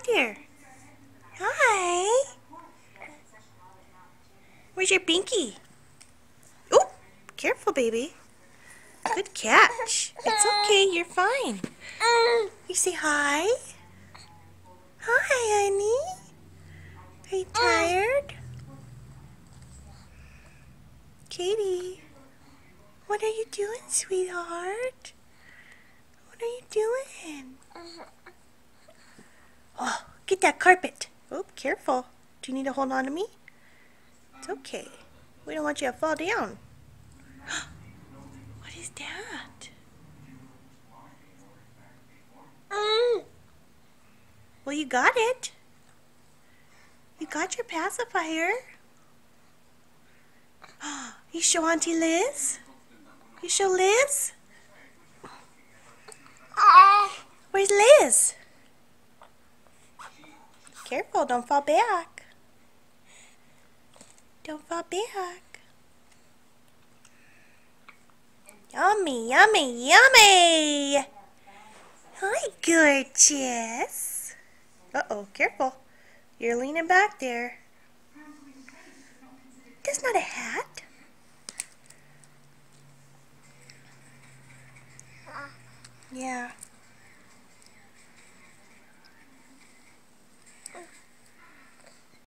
there. Hi. Where's your binky? Oh, careful, baby. Good catch. It's okay. You're fine. You say hi? Hi, honey. Are you tired? Katie, what are you doing, sweetheart? What are you doing? Oh, get that carpet. Oh, careful. Do you need to hold on to me? It's okay. We don't want you to fall down. What is that? Well, you got it. You got your pacifier. You show Auntie Liz? You show Liz? Where's Liz? Careful, don't fall back. Don't fall back. Yummy, yummy, yummy! Hi, gorgeous. Uh-oh, careful. You're leaning back there. That's not a hat. Yeah.